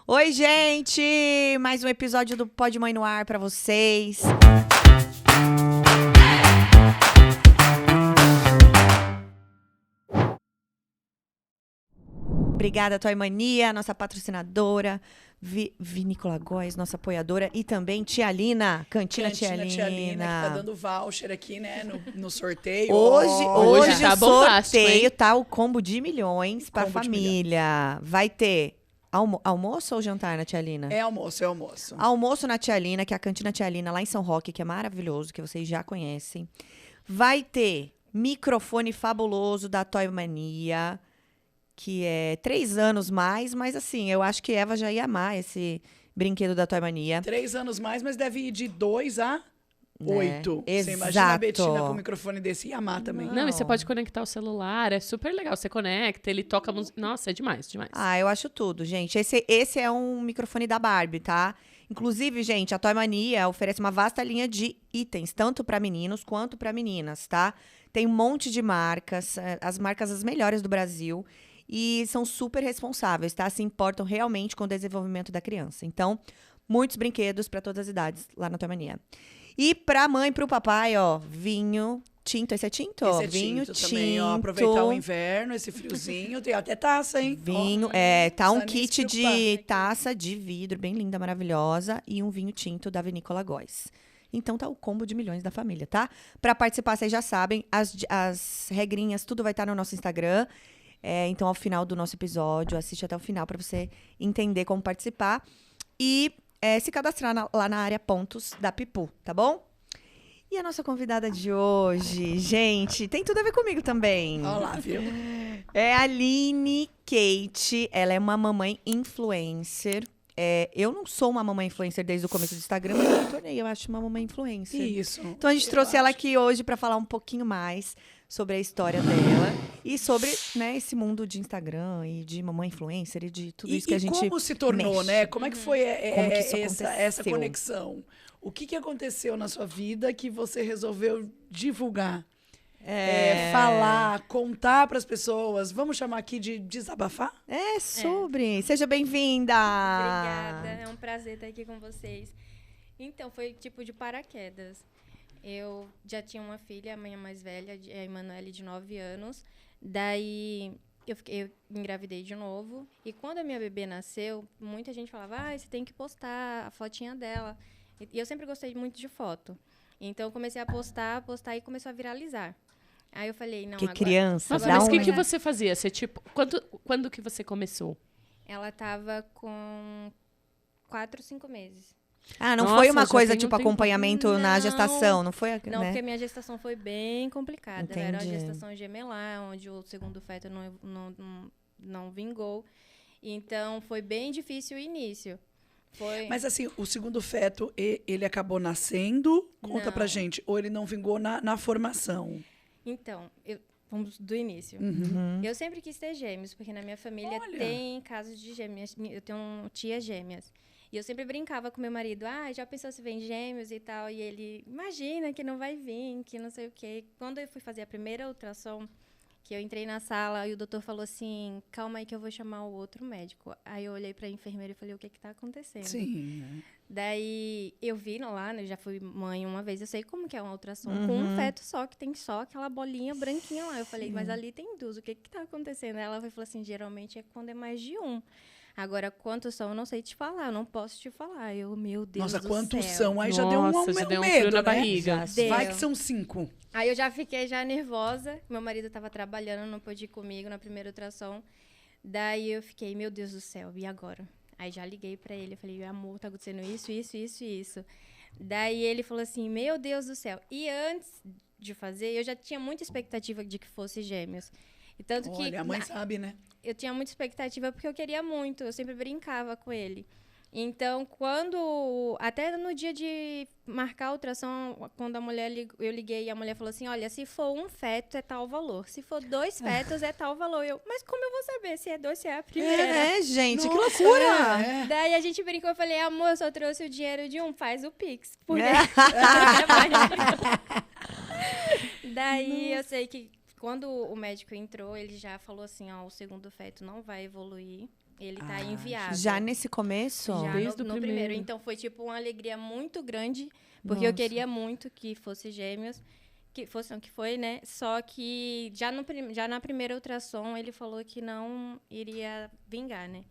Oi, gente! Mais um episódio do Pod Mãe no ar pra vocês. Obrigada, Toy Mania, nossa patrocinadora, Vinícola Góes, nossa apoiadora, e também Tia Lina, Cantina Tia Lina, que tá dando voucher aqui, né, no sorteio. Hoje tá o bombástico, sorteio hein? tá o combo de milhões pra Combo de família. Vai ter almoço ou jantar na Tia Lina? É almoço. Almoço na Tia Lina, que é a Cantina Tia Lina, lá em São Roque, que é maravilhoso, que vocês já conhecem. Vai ter microfone fabuloso da Toy Mania, que é 3 anos mais, mas assim, eu acho que Eva já ia amar esse brinquedo da Toy Mania. 3 anos mais, mas deve ir de 2 a 8. Né? Você imagina a Betina Exato. com um microfone desse e amar também. Não, e você pode conectar o celular, é super legal. Você conecta, ele toca música. Nossa, é demais, demais. Ah, eu acho tudo, gente. Esse é um microfone da Barbie, tá? Inclusive, gente, a Toy Mania oferece uma vasta linha de itens, tanto para meninos quanto para meninas, tá? Tem um monte de marcas, as marcas as melhores do Brasil. E são super responsáveis, tá? Se importam realmente com o desenvolvimento da criança. Então, muitos brinquedos para todas as idades lá na Toy Mania. E pra mãe e pro papai, ó, vinho tinto. Esse é tinto? Esse é Vinho tinto também, ó. Aproveitar o inverno, esse friozinho. Tem até taça, hein? Vinho, Ó, tá um precisa nem se kit de preocupar. taça de vidro, bem linda, maravilhosa. E um vinho tinto da Vinícola Góes. Então tá o combo de milhões da família, tá? Pra participar, vocês já sabem, as regrinhas, tudo vai estar no nosso Instagram. Então, ao final do nosso episódio, assiste até o final para você entender como participar. E se cadastrar lá na área pontos da Pipu, tá bom? E a nossa convidada de hoje, gente, tem tudo a ver comigo também. Ó lá, viu? É a Aline Kate. Ela é uma mamãe influencer. Eu não sou uma mamãe influencer desde o começo do Instagram, mas eu me tornei, eu acho, uma mamãe influencer. Isso. Então a gente trouxe ela aqui hoje para falar um pouquinho mais sobre a história dela e sobre, né, esse mundo de Instagram e de mamãe influencer e de tudo isso que a gente como se tornou, mexe. né? Como é que foi Como que isso essa aconteceu? conexão? O que aconteceu na sua vida que você resolveu divulgar? Falar, contar para as pessoas. Vamos chamar aqui de desabafar? Sobre. Seja bem-vinda. Obrigada, é um prazer estar aqui com vocês. Então, foi tipo de paraquedas. Eu já tinha uma filha, a minha mais velha, a Emanuele, de 9 anos. Daí, eu engravidei de novo. E quando a minha bebê nasceu, muita gente falava, você tem que postar a fotinha dela. E eu sempre gostei muito de foto. Então, eu comecei a postar e começou a viralizar. Aí eu falei, não, Que agora... criança, Nossa, dá mas o um... que você fazia? Você, tipo, quando que você começou? Ela tava com 4, 5 meses. Ah, não Nossa, foi uma já coisa tem um tipo tempo. acompanhamento na Não. gestação, não foi? Não, né? porque a minha gestação foi bem complicada. Era uma Entendi. gestação gemelar, onde o segundo feto não vingou. Então, foi bem difícil o início. Mas assim, o segundo feto, ele acabou nascendo? Conta Não. pra gente. Ou ele não vingou na formação? Então, vamos do início. Uhum. Eu sempre quis ter gêmeos, porque na minha família Olha. tem casos de gêmeas. Eu tenho tias gêmeas. E eu sempre brincava com meu marido, já pensou se vem gêmeos e tal? E ele, imagina que não vai vir, que não sei o quê. Quando eu fui fazer a primeira ultrassom, que eu entrei na sala e o doutor falou assim, calma aí que eu vou chamar o outro médico. Aí eu olhei pra enfermeira e falei, o que que tá acontecendo? Sim. né? Daí eu vi lá, né, eu já fui mãe uma vez, eu sei como que é uma ultrassom com um feto só, que tem só aquela bolinha branquinha lá. Eu falei, mas ali tem 2, o que que tá acontecendo? Aí ela falou assim, geralmente é quando é mais de um. Agora, quantos são, eu não sei te falar, eu não posso te falar. Eu, meu Deus Nossa, do quantos céu. são? Aí já deu um Nossa, já deu um medo, frio na né? barriga. Deu. Vai que são 5. Aí eu já fiquei nervosa, meu marido estava trabalhando, não pôde ir comigo na primeira ultrassom. Daí eu fiquei, meu Deus do céu, e agora? Aí já liguei pra ele, eu falei, amor, tá acontecendo isso. Daí ele falou assim, meu Deus do céu. E antes de fazer, eu já tinha muita expectativa de que fosse gêmeos. E tanto que Olha, a mãe sabe, né? eu tinha muita expectativa porque eu queria muito, eu sempre brincava com ele. Então, até no dia de marcar a ultrassom, quando eu liguei e a mulher falou assim, olha, se for um feto é tal valor, se for 2 fetos é tal valor. Mas como eu vou saber se é 2, se é a primeira? Gente, que Nossa, loucura! é. Daí a gente brincou, eu falei, amor, eu só trouxe o dinheiro de um, faz o Pix. Porque... Daí eu sei que quando o médico entrou, ele já falou assim, o segundo feto não vai evoluir. Ele tá inviável. Já nesse começo? Já Desde no o primeiro. primeiro. Então foi tipo uma alegria muito grande, porque eu queria muito que fosse gêmeos, que fosse, não, que foi, né? Só que já na primeira ultrassom ele falou que não iria vingar, né?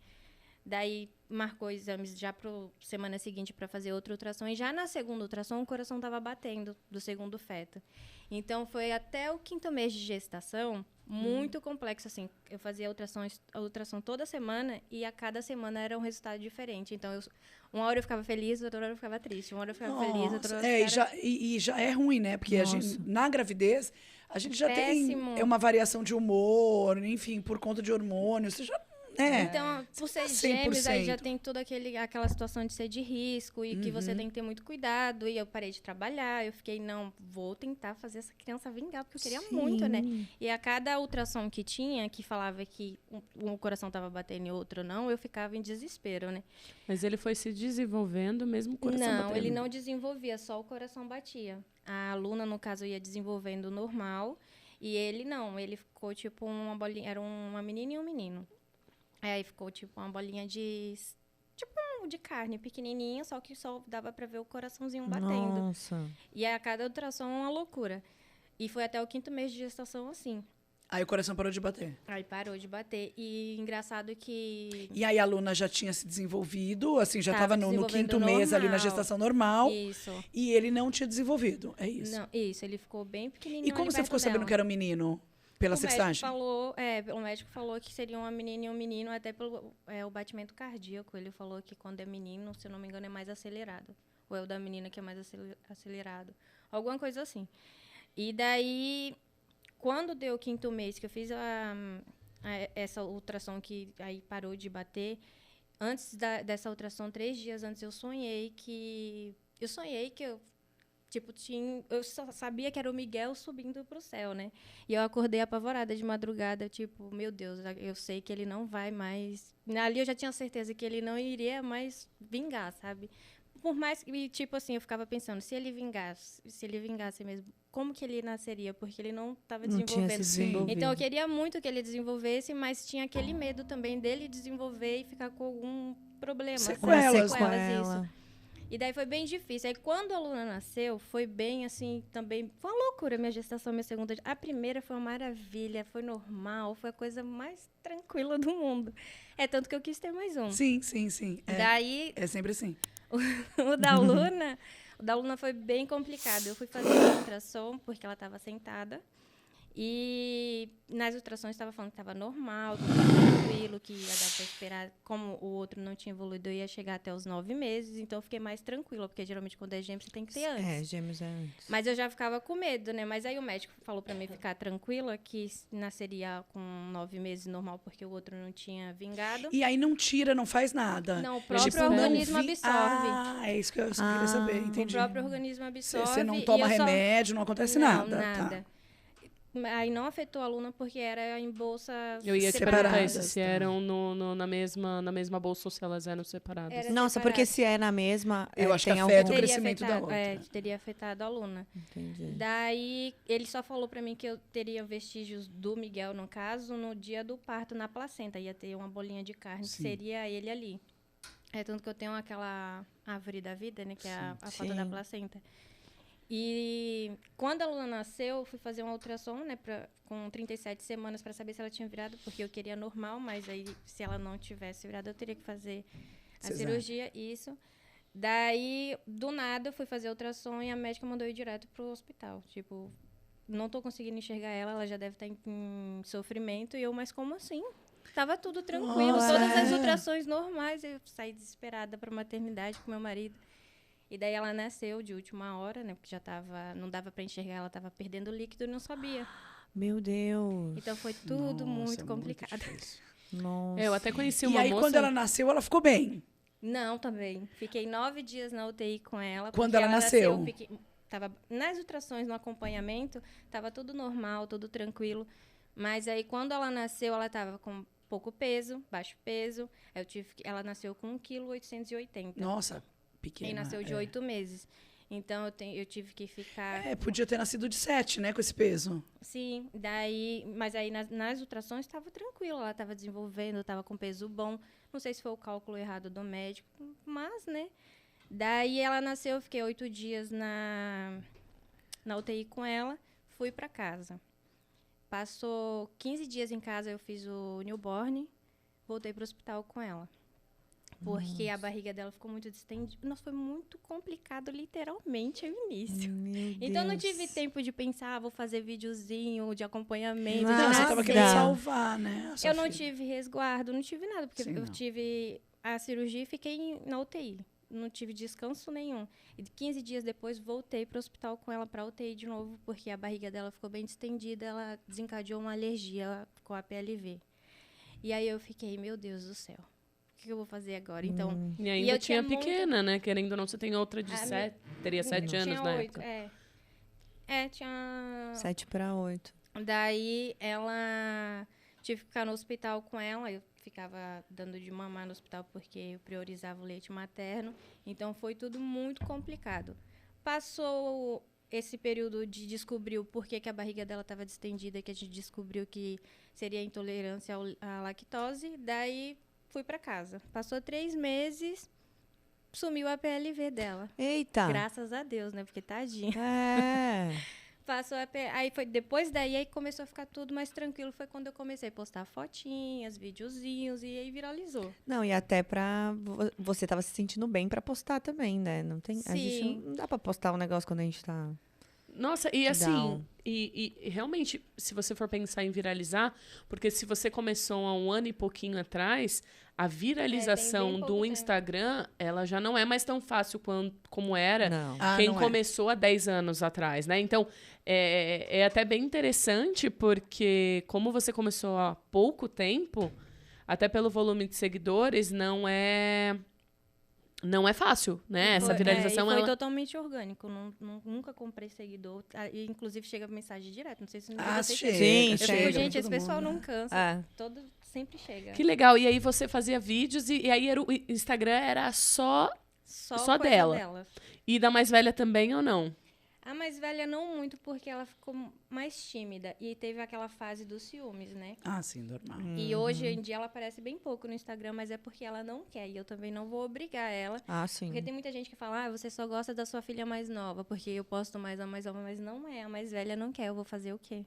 Daí marcou exames já para semana seguinte para fazer outra ultrassom. E já na segunda ultrassom, o coração estava batendo do segundo feto. Então, foi até o 5º mês de gestação, muito complexo, assim. Eu fazia a ultrassom toda semana e a cada semana era um resultado diferente. Então, uma hora eu ficava feliz, outra hora eu ficava triste. Uma hora eu ficava feliz, outra hora eu ficava... E já é ruim, né? Porque a gente, na gravidez, a gente já Péssimo. tem uma variação de humor, enfim, por conta de hormônios. Você já... Então, por ser gêmeos, aí já tem toda aquela situação de ser de risco e que você tem que ter muito cuidado. E eu parei de trabalhar, eu fiquei, não, vou tentar fazer essa criança vingar, porque eu queria muito, né? E a cada ultrassom que tinha, que falava que um coração estava batendo e outro não, eu ficava em desespero, né? Mas ele foi se desenvolvendo mesmo o coração Não, batendo? ele não desenvolvia, só o coração batia. A aluna, no caso, ia desenvolvendo normal. E ele não, ele ficou tipo uma bolinha, era uma menina e um menino. Aí ficou tipo uma bolinha de carne pequenininha, só que só dava pra ver o coraçãozinho batendo. Nossa. E a cada ultrassom uma loucura. E foi até o 5º mês de gestação assim. Aí o coração parou de bater. Aí parou de bater. E engraçado que... E aí a Luna já tinha se desenvolvido, assim, já Tava estava no desenvolvendo 5º mês ali na normal. gestação normal. Isso. E ele não tinha desenvolvido, é isso. Não, isso, ele ficou bem pequenininho. E como ali você perto ficou sabendo dela. que era um menino? Pela O médico sextagem? o médico falou que seria uma menina e um menino, até pelo o batimento cardíaco. Ele falou que quando é menino, se eu não me engano, é mais acelerado. Ou é o da menina que é mais acelerado. Alguma coisa assim. E daí, quando deu o 5º mês, que eu fiz essa ultrassom que aí parou de bater, antes dessa ultrassom, 3 dias antes, eu sonhei que eu tipo, eu só sabia que era o Miguel subindo pro céu, né? E eu acordei apavorada de madrugada, tipo, meu Deus, eu sei que ele não vai mais... Ali eu já tinha certeza que ele não iria mais vingar, sabe? Por mais que, tipo assim, eu ficava pensando, se ele vingasse mesmo, como que ele nasceria? Porque ele não estava Não tinha se desenvolvendo. desenvolvido. Então, eu queria muito que ele desenvolvesse, mas tinha aquele medo também dele desenvolver e ficar com algum problema. sabe? Sequelas. Isso. E daí foi bem difícil. Aí, quando a Luna nasceu, foi bem, assim, também... Foi uma loucura minha gestação, minha segunda... A primeira foi uma maravilha, foi normal, foi a coisa mais tranquila do mundo. É tanto que eu quis ter mais um. Sim. Daí, É sempre assim. o da Luna foi bem complicado. Eu fui fazer a ultrassom, porque ela estava sentada. E nas ultrassons estava falando que estava normal, tudo tranquilo, que ia dar para esperar. Como o outro não tinha evoluído, eu ia chegar até os 9 meses. Então, eu fiquei mais tranquila, porque geralmente quando é gêmeo, você tem que ter antes. É, gêmeos é antes. Mas eu já ficava com medo, né? Mas aí o médico falou para mim ficar tranquila, que nasceria com 9 meses normal, porque o outro não tinha vingado. E aí não tira, não faz nada. Não, o próprio Tipo, não organismo vi- absorve. Ah, é isso que eu queria saber, O entendi. próprio organismo absorve. Você não e toma eu só- remédio, não acontece Não, nada. nada. Tá. Aí não afetou a aluna porque era em bolsa Eu ia te Separadas, perguntar isso, tá. se eram na mesma bolsa ou se elas eram separadas. Era Nossa, separado. porque se é na mesma. Eu acho que tem afeta o algum... crescimento da outra. Teria afetado a aluna. Entendi. Daí, ele só falou pra mim que eu teria vestígios do Miguel, no caso, no dia do parto na placenta. Ia ter uma bolinha de carne, que Sim. seria ele ali. É tanto que eu tenho aquela árvore da vida, né? Que é a foto da Sim. placenta. E quando a Luna nasceu, eu fui fazer uma ultrassom, né? Com 37 semanas para saber se ela tinha virado, porque eu queria normal, mas aí se ela não tivesse virado, eu teria que fazer a Cesárea. cirurgia, isso. Daí, do nada, eu fui fazer a ultrassom e a médica mandou eu ir direto pro hospital. Tipo, não tô conseguindo enxergar ela já deve estar em sofrimento. E eu, mas como assim? Tava tudo tranquilo, Nossa, todas as é. ultrações normais. Eu saí desesperada pra maternidade com meu marido. E daí ela nasceu de última hora, né? Porque já tava, não dava pra enxergar, ela tava perdendo líquido e não sabia. Meu Deus. Então foi tudo Nossa, muito complicado. difícil. Nossa. Eu até conheci E uma aí, moça... quando ela nasceu, ela ficou bem. Não, também. Fiquei 9 dias na UTI com ela. Quando porque ela nasceu? Tava, nas ultrações, no acompanhamento, tava tudo normal, tudo tranquilo. Mas aí, quando ela nasceu, ela tava com pouco peso, baixo peso. Ela nasceu com 1,880 kg. Nossa, pequena. E nasceu de 8 meses. Então, eu tive que ficar... Podia ter nascido de 7, né, com esse peso. Sim, mas aí nas ultrações estava tranquilo, ela estava desenvolvendo, estava com peso bom. Não sei se foi o cálculo errado do médico, mas, né? Daí ela nasceu, eu fiquei 8 dias na UTI com ela, fui para casa. Passou 15 dias em casa, eu fiz o newborn, voltei para o hospital com ela. Porque a barriga dela ficou muito distendida. Nossa, foi muito complicado, literalmente, o início. Então, eu não tive tempo de pensar, vou fazer videozinho de acompanhamento. Não, você tava querendo salvar, né? Eu não tive resguardo, não tive nada. Porque eu tive a cirurgia e fiquei na UTI. Não tive descanso nenhum. E 15 dias depois, voltei para o hospital com ela para UTI de novo, porque a barriga dela ficou bem distendida. Ela desencadeou uma alergia com a PLV. E aí, eu fiquei, meu Deus do céu. O que eu vou fazer agora? Então, e ainda eu tinha pequena, né? Querendo ou não, você tem outra de 7. Teria 7 anos na 8, época. Tinha... 7 para 8. Daí, ela... Tive que ficar no hospital com ela. Eu ficava dando de mamar no hospital porque eu priorizava o leite materno. Então, foi tudo muito complicado. Passou esse período de descobrir o porquê que a barriga dela estava distendida, que a gente descobriu que seria intolerância à lactose. Daí... fui para casa. Passou 3 meses, sumiu a PLV dela. Eita! Graças a Deus, né? Porque tadinha. Passou aí foi depois daí aí começou a ficar tudo mais tranquilo. Foi quando eu comecei a postar fotinhas, videozinhos e aí viralizou. Não, e até você tava se sentindo bem para postar também, né? Não tem, a gente não dá para postar um negócio quando a gente tá... Nossa, e assim, e realmente, se você for pensar em viralizar, porque se você começou há 1 ano e pouquinho atrás, a viralização do Instagram, ela já não é mais tão fácil como era quem começou há 10 anos atrás, né? Então, é até bem interessante, porque como você começou há pouco tempo, até pelo volume de seguidores, não é fácil, né? Essa viralização... foi totalmente orgânico. Nunca comprei seguidor. E, inclusive, chega mensagem direto. Não sei se você chega. Sim, gente, esse pessoal não cansa. Sempre chega. Que legal. E aí você fazia vídeos e aí o Instagram era só dela. E da mais velha também ou não? A mais velha não muito, porque ela ficou mais tímida. E teve aquela fase dos ciúmes, né? Ah, sim, normal. E hoje em dia ela aparece bem pouco no Instagram, mas é porque ela não quer. E eu também não vou obrigar ela. Ah, sim. Porque tem muita gente que fala, você só gosta da sua filha mais nova, porque eu posto mais a mais nova, mas não é. A mais velha não quer, eu vou fazer o quê?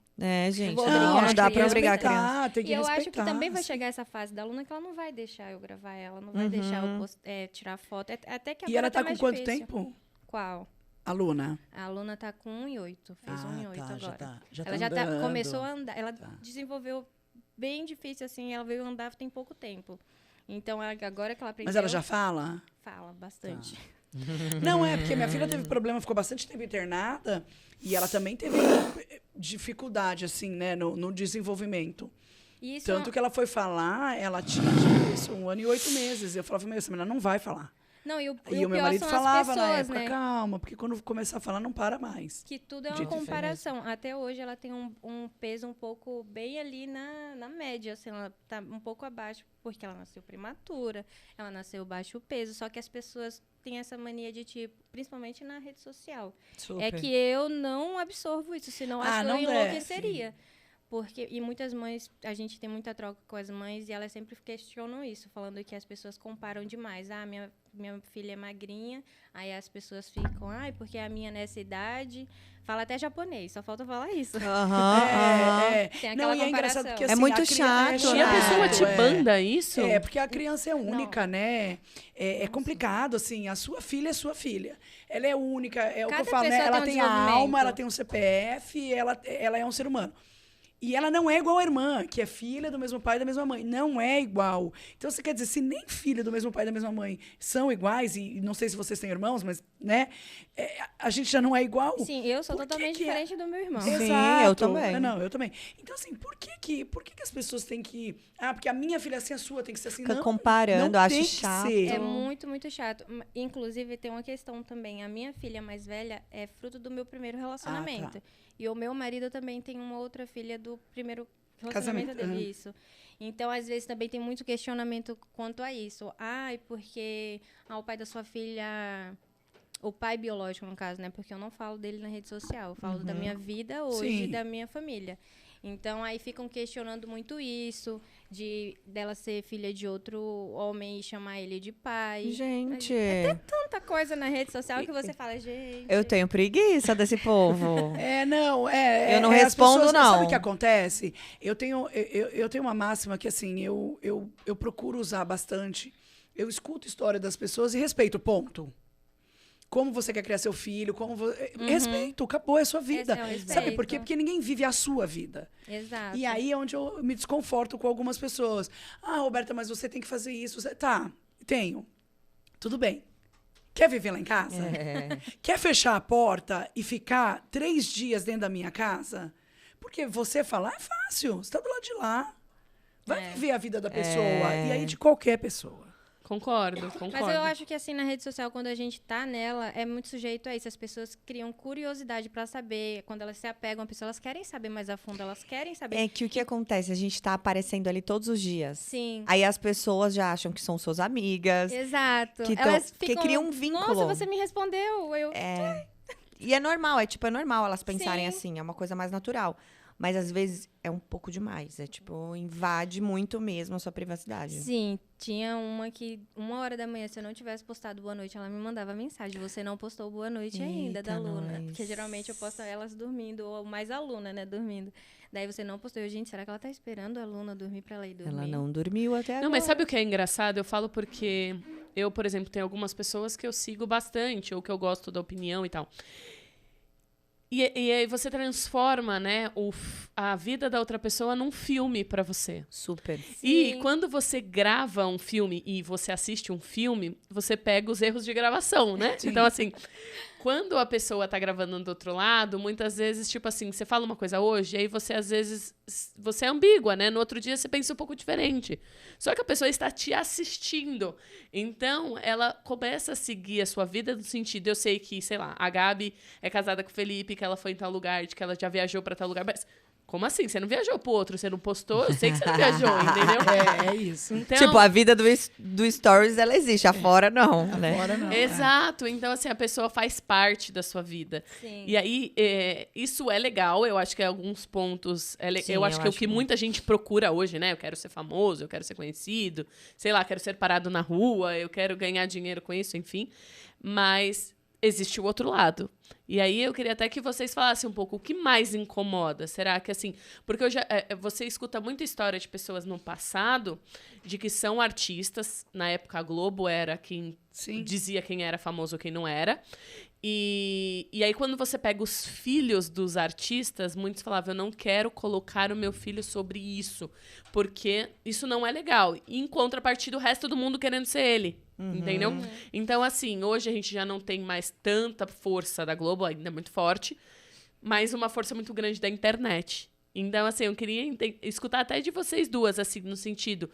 Gente, não dá pra obrigar a criança. Tem que eu respeitar, acho que também vai chegar essa fase da aluna que ela não vai deixar eu gravar ela, não vai deixar eu tirar foto. Até que agora e ela tá mais com quanto difícil. tempo? Qual? A Luna. A aluna tá com 1,8. Fez 1,8 agora. Ela já começou a andar. Ela desenvolveu bem difícil, assim. Ela veio andar tem pouco tempo. Então, agora que ela aprendeu... Mas ela já fala? Fala, bastante. Não, porque minha filha teve problema, ficou bastante tempo internada. E ela também teve dificuldade, assim, né, no desenvolvimento. Tanto que ela foi falar, ela tinha isso, 1 ano e 8 meses. Eu falava, essa menina não vai falar. Não, e o meu pior marido são falava as pessoas, na época, né? calma, porque quando começar a falar, não para mais. Que tudo é uma comparação. Até hoje ela tem um peso um pouco bem ali na média, assim, ela tá um pouco abaixo, porque ela nasceu prematura, ela nasceu baixo peso, só que as pessoas têm essa mania de, tipo, principalmente na rede social. Super. É que eu não absorvo isso, senão acho que eu enlouqueceria. E muitas mães, a gente tem muita troca com as mães e elas sempre questionam isso, falando que as pessoas comparam demais. Minha filha é magrinha, aí as pessoas ficam, porque a minha nessa idade... Fala até japonês, só falta falar isso. Tem aquela comparação. É engraçado porque, assim, é muito chato, E a pessoa te banda isso? Porque a criança é única, né? É complicado, assim, a sua filha é sua filha. Ela é única, é o que eu falo, né? Ela tem a alma, ela tem um CPF, ela é um ser humano. E ela não é igual à irmã, que é filha do mesmo pai e da mesma mãe. Não é igual. Então, você quer dizer, se nem filha do mesmo pai e da mesma mãe são iguais, e não sei se vocês têm irmãos, mas, né? A gente já não é igual. Sim, eu sou totalmente diferente do meu irmão. Exato. Sim, eu também. Não, eu também. Então, assim, por que as pessoas têm que... porque a minha filha é assim, a sua tem que ser assim. Fica não, comparando, não acho tem chato. Que ser. É muito, muito chato. Inclusive, tem uma questão também. A minha filha mais velha é fruto do meu primeiro relacionamento. E o meu marido também tem uma outra filha do primeiro relacionamento dele, isso. Então, às vezes, também tem muito questionamento quanto a isso. Porque o pai da sua filha o pai biológico, no caso, né? Porque eu não falo dele na rede social. Eu falo da minha vida hoje, da minha família. Então, aí ficam questionando muito isso, dela ser filha de outro homem e chamar ele de pai. Gente. É tanta coisa na rede social que você fala, gente... Eu tenho preguiça desse povo. Eu não respondo, pessoas, não. Sabe o que acontece? Eu tenho uma máxima que, assim, eu procuro usar bastante. Eu escuto a história das pessoas e respeito, ponto. Como você quer criar seu filho, respeito, acabou, é a sua vida. Sabe por quê? Porque ninguém vive a sua vida. Exato. E aí é onde eu me desconforto com algumas pessoas. Ah, Roberta, mas você tem que fazer isso. Tá, tenho. Tudo bem. Quer viver lá em casa? Quer fechar a porta e ficar 3 dias dentro da minha casa? Porque você falar é fácil. Você tá do lado de lá. Vai viver a vida da pessoa. E aí de qualquer pessoa. Concordo. Mas eu acho que, assim, na rede social, quando a gente tá nela, é muito sujeito a isso. As pessoas criam curiosidade pra saber. Quando elas se apegam a pessoa, elas querem saber mais a fundo. Elas querem saber... É que o que acontece? A gente tá aparecendo ali todos os dias. Sim. Aí as pessoas já acham que são suas amigas. Exato. Elas ficam... Que criam um vínculo. Nossa, você me respondeu. E é normal, é normal elas pensarem assim. É uma coisa mais natural. Mas, às vezes, é um pouco demais. É, invade muito mesmo a sua privacidade. Sim. Tinha uma que, 1h da manhã, se eu não tivesse postado boa noite, ela me mandava mensagem. Você não postou boa noite ainda, da Luna. Porque, geralmente, eu posto elas dormindo. Ou mais a Luna, né, dormindo. Daí, você não postou. Gente, será que ela tá esperando a Luna dormir pra ela ir dormir? Ela não dormiu até agora. Não, mas sabe o que é engraçado? Eu falo porque eu, por exemplo, tenho algumas pessoas que eu sigo bastante. Ou que eu gosto da opinião e tal. E aí você transforma, né, a vida da outra pessoa num filme pra você. Super. Sim. E quando você grava um filme e você assiste um filme, você pega os erros de gravação, né? Sim. Então, assim, quando a pessoa tá gravando do outro lado, muitas vezes, tipo assim, você fala uma coisa hoje, aí você, às vezes, você é ambígua, né? No outro dia, você pensa um pouco diferente. Só que a pessoa está te assistindo. Então, ela começa a seguir a sua vida no sentido, eu sei que, sei lá, a Gabi é casada com o Felipe, que ela foi em tal lugar, de que ela já viajou pra tal lugar, mas... Como assim? Você não viajou pro outro? Você não postou? Eu sei que você não viajou, entendeu? É isso. Então, a vida do Stories, ela existe. Afora, não, né? Afora, não. Exato. Então, assim, a pessoa faz parte da sua vida. Sim. E aí, isso é legal. Eu acho que em alguns pontos... Sim, eu acho que é o que muita gente procura hoje, né? Eu quero ser famoso, eu quero ser conhecido. Sei lá, quero ser parado na rua, eu quero ganhar dinheiro com isso, enfim. Mas... existe o outro lado. E aí eu queria até que vocês falassem um pouco o que mais incomoda. Será que, assim... Porque você escuta muita história de pessoas no passado de que são artistas. Na época, a Globo era quem dizia quem era famoso ou quem não era. E aí, quando você pega os filhos dos artistas, muitos falavam, eu não quero colocar o meu filho sobre isso, porque isso não é legal. E, em contrapartida, o resto do mundo querendo ser ele. Entendeu? Então, assim, hoje a gente já não tem mais tanta força da Globo, ainda é muito forte, mas uma força muito grande da internet. Então, assim, eu queria escutar até de vocês duas, assim, no sentido,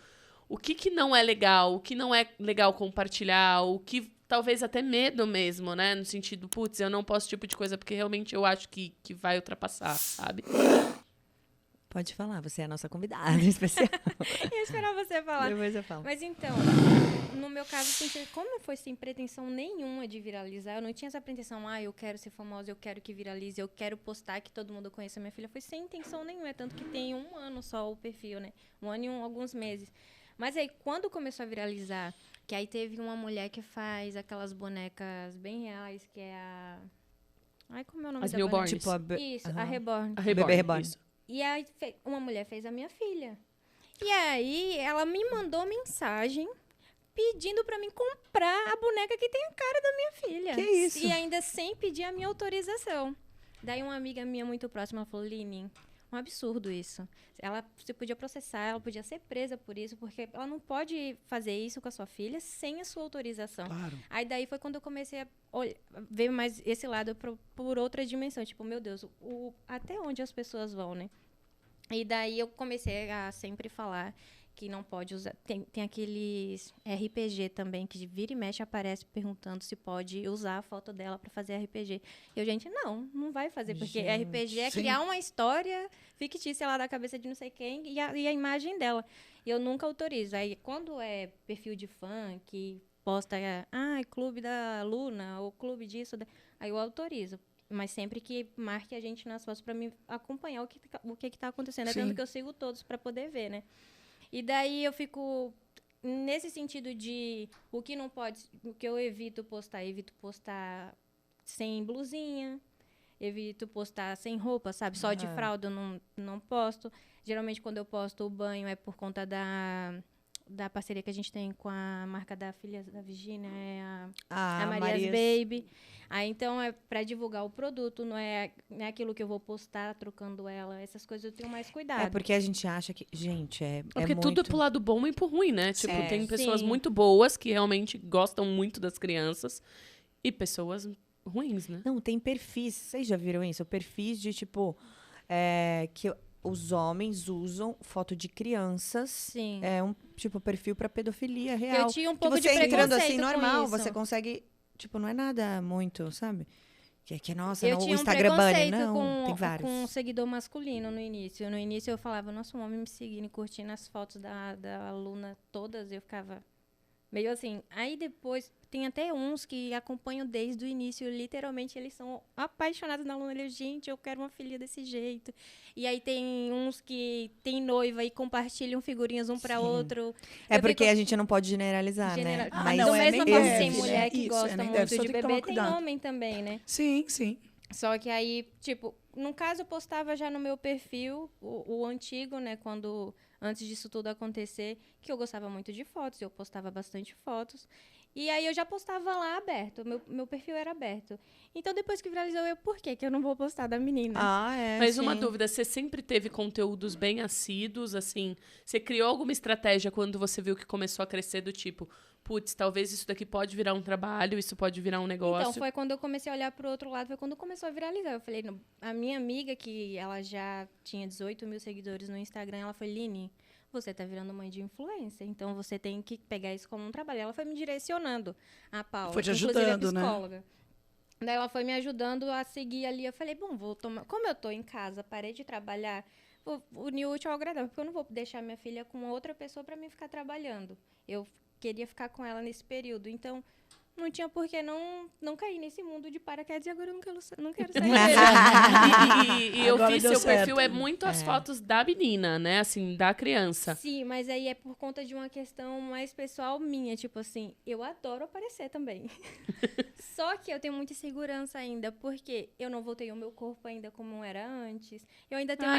o que não é legal, o que não é legal compartilhar, o que talvez até medo mesmo, né? No sentido, putz, eu não posso esse tipo de coisa porque realmente eu acho que vai ultrapassar, sabe? Pode falar, você é a nossa convidada especial. Eu ia esperar você falar. Depois eu falo. Mas então, no meu caso, como não foi sem pretensão nenhuma de viralizar, eu não tinha essa pretensão, eu quero ser famosa, eu quero que viralize, eu quero postar que todo mundo conheça minha filha. Foi sem intenção nenhuma, tanto que tem 1 ano só o perfil, né? 1 ano e alguns meses. Mas aí, quando começou a viralizar, que aí teve uma mulher que faz aquelas bonecas bem reais, que é a... Ai, como é o nome da Newborns. boneca? Isso, a Reborn. A Reborn. Bebê Reborn. Isso. E aí, uma mulher fez a minha filha. E aí, ela me mandou mensagem pedindo pra mim comprar a boneca que tem a cara da minha filha. Que isso? E ainda sem pedir a minha autorização. Daí, uma amiga minha muito próxima falou, Line, um absurdo isso. Você podia processar, ela podia ser presa por isso, porque ela não pode fazer isso com a sua filha sem a sua autorização. Claro. Aí daí foi quando eu comecei a ver mais esse lado por outra dimensão. Tipo, meu Deus, até onde as pessoas vão, né? E daí eu comecei a sempre falar que não pode usar... Tem aqueles RPG também, que vira e mexe aparece perguntando se pode usar a foto dela para fazer RPG. E eu, gente, não vai fazer, porque RPG é criar uma história fictícia lá da cabeça de não sei quem e a imagem dela. E eu nunca autorizo. Aí, quando é perfil de fã, que posta, clube da Luna, ou clube disso, aí eu autorizo. Mas sempre que marque a gente nas fotos para mim acompanhar o que tá acontecendo. É tanto que eu sigo todos para poder ver, né? E daí eu fico nesse sentido de o que não pode, o que eu evito postar sem blusinha, evito postar sem roupa, sabe? Só de fralda eu não posto. Geralmente quando eu posto o banho é por conta da parceria que a gente tem com a marca da filha da Virgínia, a Marias Baby. Aí, então, é para divulgar o produto, não é aquilo que eu vou postar trocando ela. Essas coisas eu tenho mais cuidado. É porque a gente acha que, gente, porque muito... tudo é pro lado bom e pro ruim, né? Tipo, tem pessoas muito boas que realmente gostam muito das crianças e pessoas ruins, né? Não, tem perfis, vocês já viram isso? Perfis de, tipo, que os homens usam foto de crianças. Sim. É um, tipo, perfil pra pedofilia real. Eu tinha um pouco de preconceito. Você entrando assim, com normal, isso. você consegue... Tipo, não é nada muito, sabe? Que nossa, eu não, tinha o Instagram bunny. Não, tem vários. com um seguidor masculino no início. No início eu falava, nossa, um homem me seguindo e curtindo as fotos da aluna todas. Eu ficava meio assim. Aí depois, tem até uns que acompanham desde o início. Literalmente, eles são apaixonados na aluna. Eles, gente, eu quero uma filha desse jeito. E aí tem uns que tem noiva e compartilham figurinhas um para outro. É porque a gente não pode generalizar, né? Mas do mesmo modo, tem mulher que gosta muito de bebê, tem homem também, né? Sim, sim. Só que aí, tipo, no caso eu postava já no meu perfil, o antigo, né, antes disso tudo acontecer, que eu gostava muito de fotos, eu postava bastante fotos. E aí eu já postava lá aberto, meu perfil era aberto. Então depois que viralizou, por que eu não vou postar da menina? Mas uma dúvida, você sempre teve conteúdos bem assíduos, assim, você criou alguma estratégia quando você viu que começou a crescer do tipo, putz, talvez isso daqui pode virar um trabalho, isso pode virar um negócio? Então, foi quando eu comecei a olhar pro outro lado, foi quando começou a viralizar. Eu falei, a minha amiga, que ela já tinha 18 mil seguidores no Instagram, ela foi, Line, você tá virando mãe de influencer, então você tem que pegar isso como um trabalho. Ela foi me direcionando, a Paula, foi te ajudando, a psicóloga. Né? Daí ela foi me ajudando a seguir ali. Eu falei, bom, como eu tô em casa, parei de trabalhar, vou unir o útil ao agradável, porque eu não vou deixar minha filha com outra pessoa para mim ficar trabalhando. Eu queria ficar com ela nesse período, então não tinha por que não cair nesse mundo de paraquedas e agora eu não quero sair e eu vi seu perfil, é muito as fotos da menina, né? Assim, da criança. Sim, mas aí é por conta de uma questão mais pessoal minha. Tipo assim, eu adoro aparecer também. Só que eu tenho muita insegurança ainda, porque eu não voltei ao meu corpo ainda como era antes. Eu ainda tenho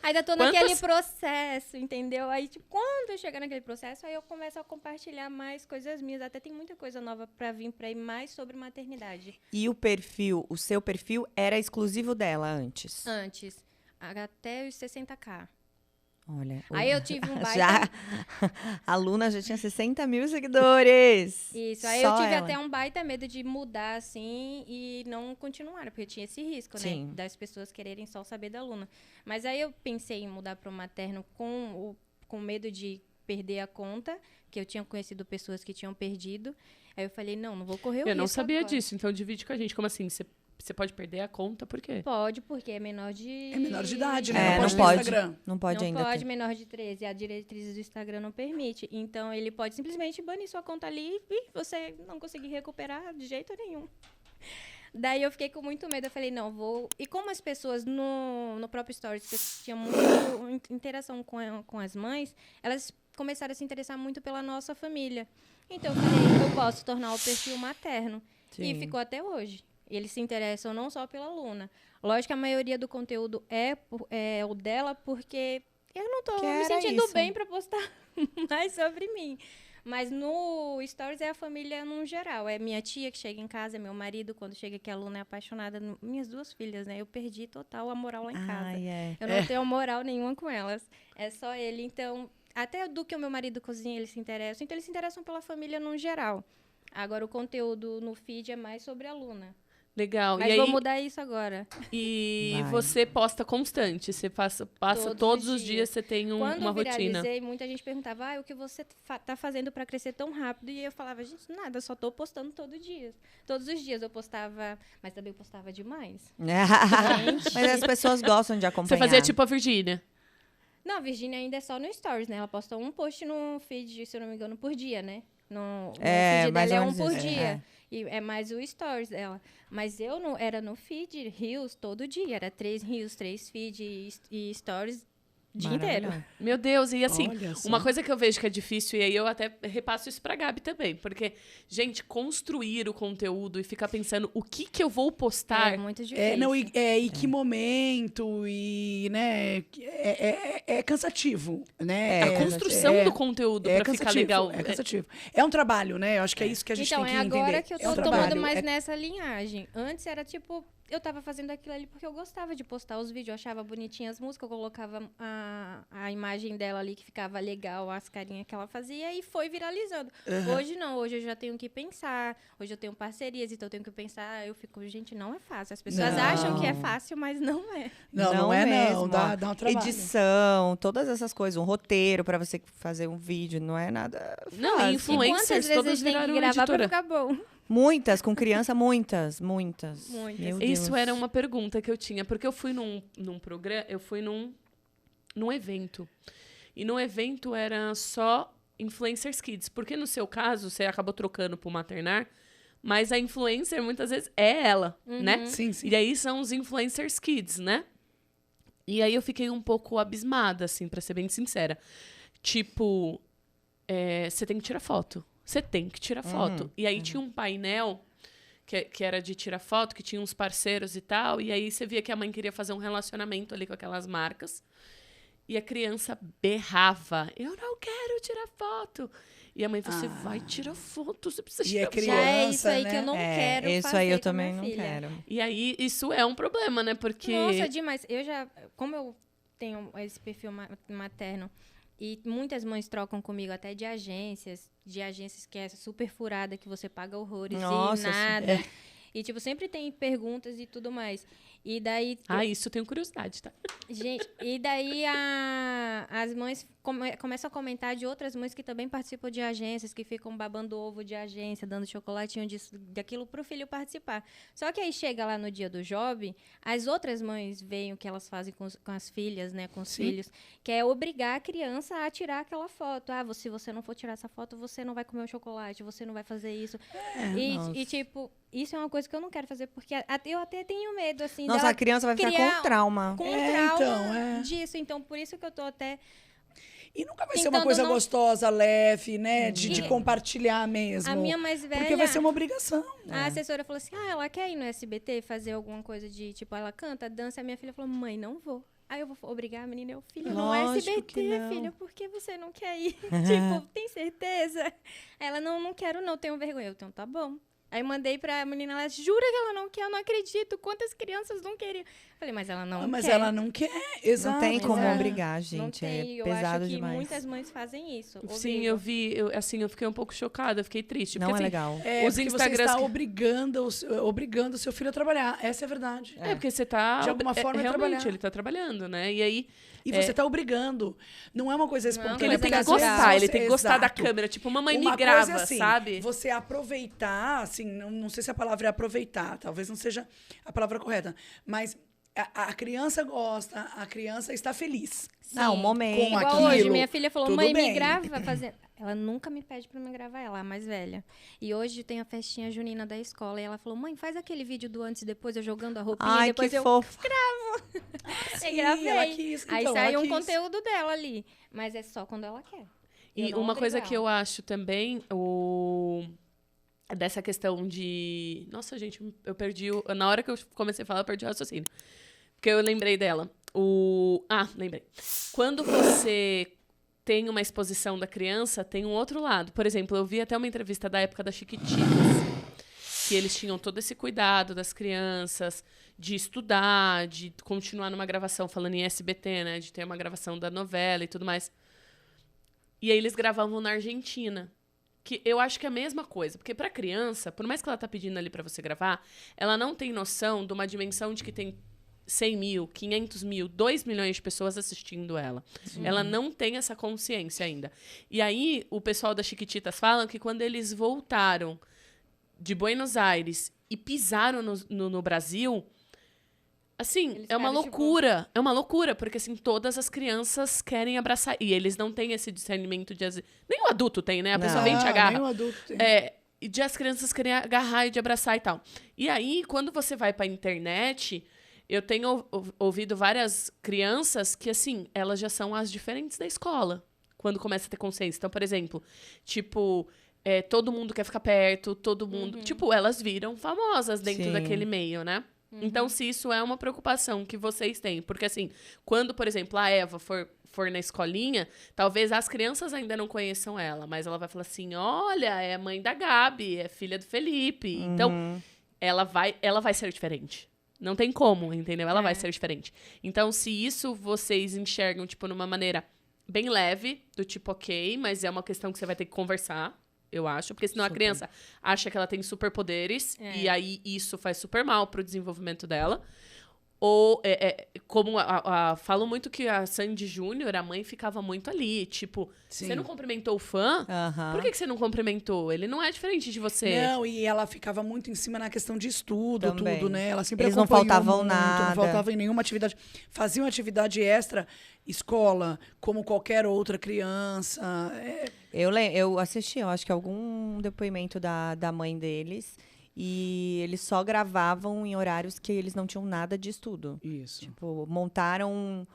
ainda tô naquele processo, entendeu? Aí, tipo, quando eu chegar naquele processo, aí eu começo a compartilhar mais coisas minhas. Até tem muita coisa nova pra vir pra ir mais sobre maternidade. E o seu perfil era exclusivo dela antes? Antes. Até os 60k. Olha. Aí eu tive um baita... A Luna já tinha 60 mil seguidores. Isso. Aí eu tive até um baita medo de mudar, assim, e não continuar, porque tinha esse risco, né? Das pessoas quererem só saber da Luna. Mas aí eu pensei em mudar pro materno com medo de perder a conta, que eu tinha conhecido pessoas que tinham perdido. Aí eu falei, não vou correr o risco. Eu não sabia disso, então divide com a gente. Como assim? Você pode perder a conta, por quê? Pode, porque é menor de... É menor de idade, né? Não pode Instagram. Não pode ainda. Não pode menor de 13. A diretriz do Instagram não permite. Então, ele pode simplesmente banir sua conta ali e você não conseguir recuperar de jeito nenhum. Daí eu fiquei com muito medo. Eu falei, não, vou... E como as pessoas no próprio Stories tinham muita interação com as mães, elas começaram a se interessar muito pela nossa família. Então, eu falei, eu posso tornar o perfil materno. Sim. E ficou até hoje. Eles se interessam não só pela Luna. Lógico que a maioria do conteúdo é o dela, porque eu não tô me sentindo bem para postar mais sobre mim. Mas no Stories é a família no geral. É minha tia que chega em casa, é meu marido, quando chega aqui a Luna é apaixonada. Minhas duas filhas, né? Eu perdi total a moral lá em casa. Eu não tenho moral nenhuma com elas. É só ele. Então, até do que o meu marido cozinha, eles se interessam. Então, eles se interessam pela família no geral. Agora, o conteúdo no feed é mais sobre a Luna. Legal. Mas vou mudar isso agora. E você posta constante? Você passa todos os dias você tem uma rotina? Quando eu viralizei, muita gente perguntava, o que você tá fazendo para crescer tão rápido? E eu falava, gente, nada, só tô postando todo dia. Todos os dias eu postava, mas também eu postava demais. Mas as pessoas gostam de acompanhar. Você fazia tipo a Virgínia? Não, a Virgínia ainda é só no Stories, né? Ela posta um post no feed, se eu não me engano, por dia, né? no feed dela é um por isso, dia. E é mais o stories dela. Mas eu não era no feed, Reels, todo dia. Era 3 Reels, 3 feed e stories o dia inteiro. Meu Deus, e assim, uma coisa que eu vejo que é difícil, e aí eu até repasso isso pra Gabi também, porque, gente, construir o conteúdo e ficar pensando o que eu vou postar... É muito difícil. E que momento, e, né, é cansativo, né? A construção do conteúdo pra ficar legal. É cansativo. É um trabalho, né? Eu acho que é isso que a gente tem que entender. Então, é agora que eu tô tomando mais nessa linhagem. Antes era tipo... Eu tava fazendo aquilo ali porque eu gostava de postar os vídeos, eu achava bonitinhas as músicas, eu colocava a imagem dela ali que ficava legal, as carinhas que ela fazia e foi viralizando. Hoje não, hoje eu já tenho que pensar, hoje eu tenho parcerias, então eu tenho que pensar, eu fico, gente, não é fácil. As pessoas acham que é fácil, mas não é. Não é mesmo. Dá um trabalho. Edição, todas essas coisas, um roteiro pra você fazer um vídeo, não é nada fácil. Não, influencers todas viraram gravar editora. pra ficar bom. Muitas, com criança, muitas. Meu Isso Deus. era uma pergunta que eu tinha, porque eu fui num programa, eu fui num evento. E no evento era só Influencers Kids. Porque no seu caso, você acabou trocando pro maternar, mas a influencer muitas vezes é ela, né? Sim. E aí são os Influencers Kids, né? E aí eu fiquei um pouco abismada, assim, pra ser bem sincera. Tipo, você tem que tirar foto. Você tem que tirar foto. E aí tinha um painel que era de tirar foto, que tinha uns parceiros e tal. E aí você via que a mãe queria fazer um relacionamento ali com aquelas marcas. E a criança berrava. Eu não quero tirar foto. E a mãe, você vai tirar foto, você precisa tirar foto. Já é isso aí que eu não quero fazer. Isso aí eu com também minha não filha. quero. E aí isso é um problema, né? Porque... Nossa, demais. Eu já... Como eu tenho esse perfil materno... E muitas mães trocam comigo até de agências que é super furada, que você paga horrores e nada. E, tipo, sempre tem perguntas e tudo mais. E daí... isso eu tenho curiosidade, tá? Gente, e daí as mães começam a comentar de outras mães que também participam de agências, que ficam babando ovo de agência, dando chocolatinho daquilo pro filho participar. Só que aí chega lá no dia do job, as outras mães veem o que elas fazem com as filhas, né, com os filhos, que é obrigar a criança a tirar aquela foto. Se você não for tirar essa foto, você não vai comer o chocolate, você não vai fazer isso. E tipo, isso é uma coisa que eu não quero fazer, porque eu até tenho medo, assim, Nossa, a criança vai ficar com trauma. Com trauma disso. Então, por isso que eu tô até... E nunca vai ser uma coisa gostosa, leve, né? De compartilhar mesmo. A minha mais velha... Porque vai ser uma obrigação. A assessora falou assim, ela quer ir no SBT fazer alguma coisa de, tipo, ela canta, dança. A minha filha falou, mãe, não vou. Aí eu vou obrigar a menina, filha, no SBT, filha, por que você não quer ir? Tipo, tem certeza? Ela, não quero não, tenho vergonha. Então, tá bom. Aí mandei pra menina, ela jura que ela não quer, eu não acredito. Quantas crianças não queriam? Falei, mas ela não quer. Mas ela não quer, exato. Não tem como obrigar, gente. Não tem, é pesado eu acho que demais. muitas mães fazem isso. Sim, eu vi, eu fiquei um pouco chocada, eu fiquei triste. Não porque, é assim, legal. Os porque Instagrams você está obrigando o seu filho a trabalhar. Essa é a verdade. Porque você tá... De alguma forma realmente, trabalhar. ele tá trabalhando, né? E aí... E você tá obrigando. Não é uma coisa espontânea. Ele tem que gostar, ele tem que gostar da câmera. Tipo, mamãe me grava, assim, sabe? Você aproveitar, assim, não sei se a palavra é aproveitar, talvez não seja a palavra correta, mas a criança gosta, a criança está feliz. Não, o momento. Com Igual aquilo, hoje, minha filha falou, mãe, bem. me grava fazendo... Ela nunca me pede pra me gravar, ela, a mais velha. E hoje tem a festinha junina da escola, e ela falou, mãe, faz aquele vídeo do antes e depois, eu jogando a roupinha, Ai, depois que eu fofo. gravo. Sim, E gravei. ela quis, Aí então, sai ela um quis. conteúdo dela ali, mas é só quando ela quer. E uma coisa que eu acho também, dessa questão de... Nossa, gente, eu perdi... Na hora que eu comecei a falar, eu perdi o raciocínio. Porque eu lembrei dela. Lembrei. Quando você tem uma exposição da criança, tem um outro lado. Por exemplo, eu vi até uma entrevista da época da Chiquititas, que eles tinham todo esse cuidado das crianças, de estudar, de continuar numa gravação, falando em SBT, né? De ter uma gravação da novela e tudo mais. E aí eles gravavam na Argentina. Que eu acho que é a mesma coisa. Porque pra criança, por mais que ela tá pedindo ali pra você gravar, ela não tem noção de uma dimensão de que tem 100 mil, 500 mil, 2 milhões de pessoas assistindo ela. Ela não tem essa consciência ainda. E aí, o pessoal das Chiquititas falam que quando eles voltaram de Buenos Aires e pisaram no Brasil, Assim, é uma loucura. Tipo... É uma loucura, porque assim, todas as crianças querem abraçar. E eles não têm esse discernimento de... Nem o adulto tem, né? A pessoa vem e te agarra. Nem o adulto tem. E de as crianças querem agarrar e de abraçar e tal. E aí, quando você vai pra internet, eu tenho ouvido várias crianças que, assim, elas já são as diferentes da escola. Quando começa a ter consciência. Então, por exemplo, tipo... todo mundo quer ficar perto, todo mundo... Tipo, elas viram famosas dentro daquele meio, né? Então, se isso é uma preocupação que vocês têm... Porque, assim, quando, por exemplo, a Eva for na escolinha, talvez as crianças ainda não conheçam ela, mas ela vai falar assim, olha, é mãe da Gabi, é filha do Felipe. Então, ela vai ser diferente. Não tem como, entendeu? Ela vai ser diferente. Então, se isso vocês enxergam, tipo, numa maneira bem leve, do tipo, ok, mas é uma questão que você vai ter que conversar, eu acho, porque senão a criança acha que ela tem superpoderes e aí isso faz super mal pro desenvolvimento dela. Ou, como falam muito que a Sandy Júnior, a mãe ficava muito ali, tipo, você não cumprimentou o fã? Por que você não cumprimentou? Ele não é diferente de você. Não, e ela ficava muito em cima na questão de estudo, tudo, né? Ela sempre Eles não faltavam muito, nada. Não faltava em nenhuma atividade. Faziam atividade extra, escola, como qualquer outra criança. Eu assisti, eu acho que algum depoimento da mãe deles... E eles só gravavam em horários que eles não tinham nada de estudo. Isso. Tipo, montaram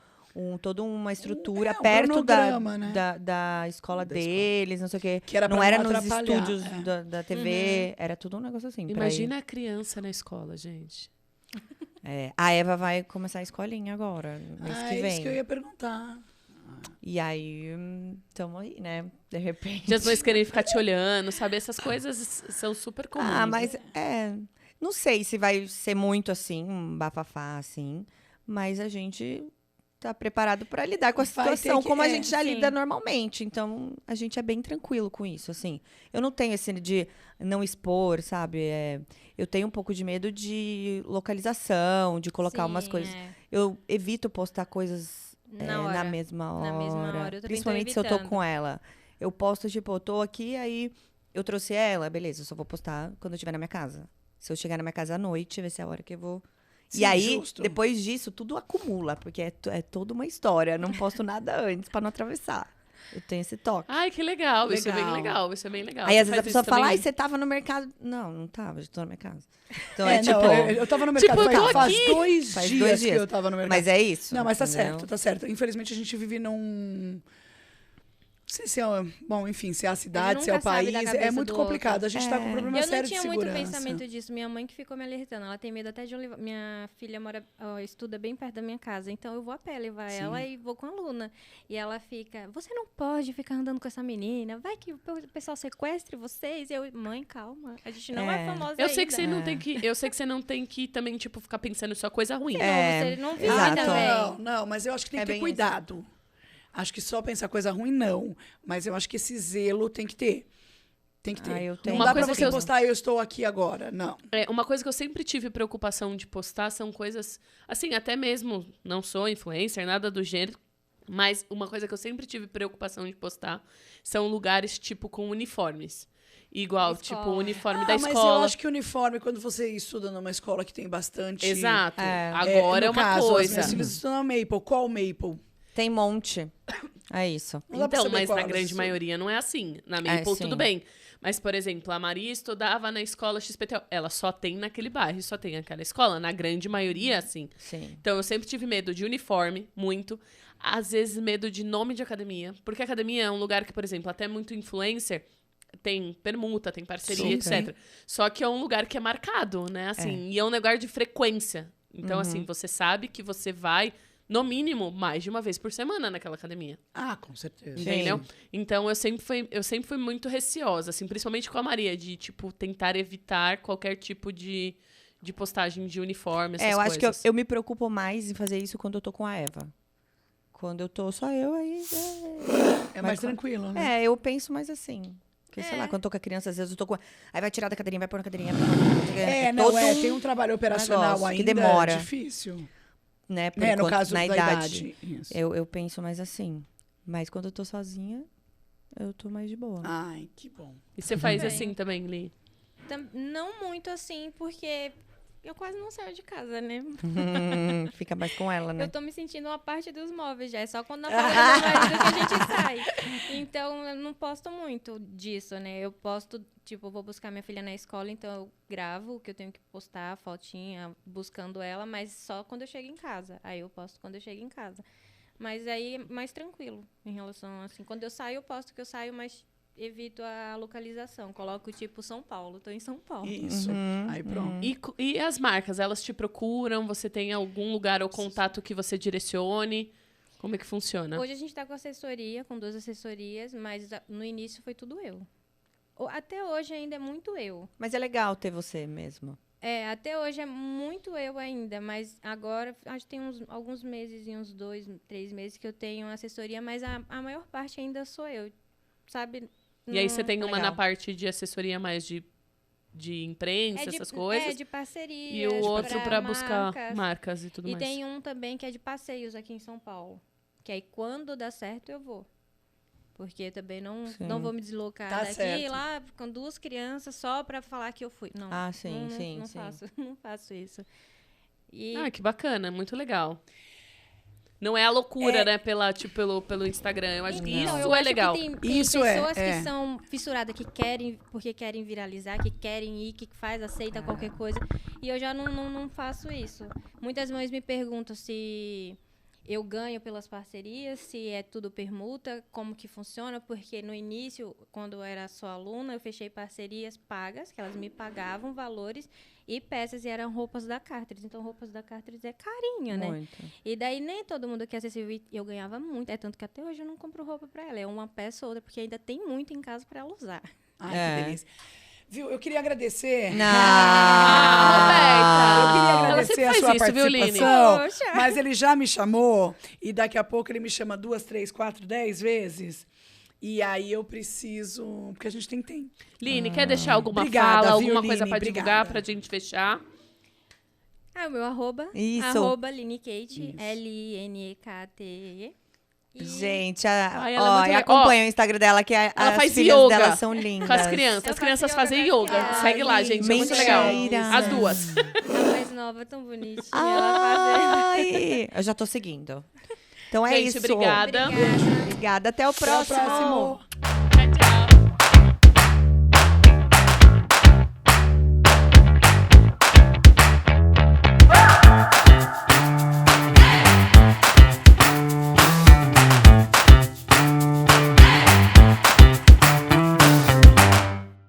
toda uma estrutura perto da escola deles, não sei o quê. Que era não pra era não nos atrapalhar, estúdios da TV, era tudo um negócio assim. Imagina a criança na escola, gente. A Eva vai começar a escolinha agora, mês que vem. É isso que eu ia perguntar. E aí, estamos aí, né? De repente. As mães querem ficar te olhando, sabe? Essas coisas são super comuns. Mas não sei se vai ser muito assim, um bafafá assim, mas a gente tá preparado para lidar com a situação como a gente já lida normalmente. Então, a gente é bem tranquilo com isso, assim. Eu não tenho esse de não expor, sabe? Eu tenho um pouco de medo de localização, de colocar umas coisas. Eu evito postar coisas na mesma hora. Principalmente se eu tô com ela. Eu posto, tipo, eu tô aqui, aí eu trouxe ela, beleza, eu só vou postar quando eu estiver na minha casa. Se eu chegar na minha casa à noite, vai ser a hora que eu vou... Sim, e aí, depois disso, tudo acumula, porque é toda uma história. Eu não posto nada antes pra não atravessar. Eu tenho esse toque. Ai, que legal. Isso é bem legal. Isso é bem legal. Aí, às vezes, a pessoa fala, ai, você tava no mercado. Não tava, eu tô na minha casa. Então, tipo... eu tava no mercado faz 2 dias que eu tava no mercado. Mas é isso. Não, mas tá certo, tá certo. Infelizmente, a gente vive num... Não sei se bom, enfim, se é a cidade, se é o país, é muito complicado. A gente tá com um problema sério de segurança. Eu não tinha muito pensamento disso. Minha mãe que ficou me alertando. Ela tem medo até de minha filha estuda bem perto da minha casa. Então, eu vou a pé levar ela e vou com a Luna. E ela fica, você não pode ficar andando com essa menina. Vai que o pessoal sequestre vocês. Mãe, calma. A gente não é famosa eu sei que você não tem que Eu sei que você não tem que também, tipo, ficar pensando só coisa ruim. Não, você não vive também. Não, mas eu acho que tem que ter cuidado. Acho que só pensar coisa ruim, não. Mas eu acho que esse zelo tem que ter. Tem que ter. Não dá pra você postar, eu estou aqui agora. Não. Uma coisa que eu sempre tive preocupação de postar são coisas... Assim, até mesmo, não sou influencer, nada do gênero. Mas uma coisa que eu sempre tive preocupação de postar são lugares, tipo, com uniformes. Igual, tipo, o uniforme da escola. Mas eu acho que o uniforme, quando você estuda numa escola que tem bastante... Exato. Agora é uma coisa. As minhas filhas estudam na Maple. Qual Maple? Tem monte. É isso. Então, mas na grande maioria não é assim. Na Maple, tudo bem. Mas, por exemplo, a Maria estudava na escola XPTO. Ela só tem naquele bairro, só tem aquela escola. Na grande maioria, assim. Sim. Então, eu sempre tive medo de uniforme, muito. Às vezes, medo de nome de academia. Porque a academia é um lugar que, por exemplo, até muito influencer tem permuta, tem parceria, etc. Só que é um lugar que é marcado, né? Assim, e é um lugar de frequência. Então, assim, você sabe que você vai... No mínimo, mais de uma vez por semana naquela academia. Com certeza. Entendeu? Então, eu sempre fui muito receosa, assim, principalmente com a Maria, de, tipo, tentar evitar qualquer tipo de postagem de uniforme, essas coisas. Eu acho que eu me preocupo mais em fazer isso quando eu tô com a Eva. Quando eu tô só eu, aí... É mais tranquilo, né? Eu penso mais assim. Porque, sei lá, quando eu tô com a criança, às vezes eu tô com... Aí vai tirar da cadeirinha, vai pôr na cadeirinha. Tem um trabalho operacional ainda, que demora. É difícil. Né, no caso na da idade. Eu penso mais assim. Mas quando eu tô sozinha, eu tô mais de boa. Ai, que bom. E você faz assim também, Li? Não muito assim, porque eu quase não saio de casa, né? Fica mais com ela, né? Eu tô me sentindo uma parte dos móveis já. É só quando na família do marido que a gente sai. Então, eu não posto muito disso, né? Eu posto, tipo, eu vou buscar minha filha na escola, então eu gravo o que eu tenho que postar, a fotinha, buscando ela, mas só quando eu chego em casa. Aí eu posto quando eu chego em casa. Mas aí, mais tranquilo, em relação, assim, quando eu saio, eu posto que eu saio, mas evito a localização. Coloco, tipo, São Paulo. Tô em São Paulo. Isso. Aí pronto. E as marcas, elas te procuram? Você tem algum lugar ou contato que você direcione? Como é que funciona? Hoje a gente tá com assessoria, com 2 assessorias, mas no início foi tudo eu. Até hoje ainda é muito eu. Mas é legal ter você mesmo. Até hoje é muito eu ainda, mas agora, acho que tem alguns meses, uns 2, 3 meses que eu tenho assessoria, mas a maior parte ainda sou eu, sabe? E aí você tem uma na parte de assessoria mais de imprensa, essas coisas? De parceria. E o outro para buscar marcas e tudo mais. E tem um também que é de passeios aqui em São Paulo. Que aí quando dá certo eu vou. Porque também não vou me deslocar daqui e lá com 2 crianças só para falar que eu fui. Não. Não faço isso. Que bacana, muito legal. Não é a loucura, né, pelo Instagram. Eu acho que isso é legal. Tem pessoas que são fissuradas, porque querem viralizar, que querem ir, que aceita qualquer coisa. E eu já não faço isso. Muitas mães me perguntam se eu ganho pelas parcerias, se é tudo permuta, como que funciona, porque no início, quando eu era só aluna, eu fechei parcerias pagas, que elas me pagavam valores, e peças, e eram roupas da Carter's. Então, roupas da Carter's é carinho, né? Muito. E daí, nem todo mundo quer acessível, e eu ganhava muito. Tanto que até hoje eu não compro roupa pra ela. É uma peça ou outra, porque ainda tem muito em casa pra ela usar. Ai, que delícia. Viu? Eu queria agradecer. Roberta! Eu queria agradecer a sua participação. Poxa. Mas ele já me chamou e daqui a pouco ele me chama 2, 3, 4, 10 vezes. E aí eu preciso... Porque a gente tem tempo. Line, quer deixar alguma fala, alguma coisa pra divulgar pra gente fechar? O meu arroba. Isso. Arroba Linekate, L-I-N-E-K-T-E. Gente, ela acompanha o Instagram dela, que ela as faz filhas yoga dela são lindas. com as crianças. As crianças fazem yoga. Segue lá, gente. É muito legal. As 2. A mais nova, tão bonitinha. Ela fazendo. Eu já tô seguindo. Então é gente, isso. obrigada. Obrigada. Até o próximo.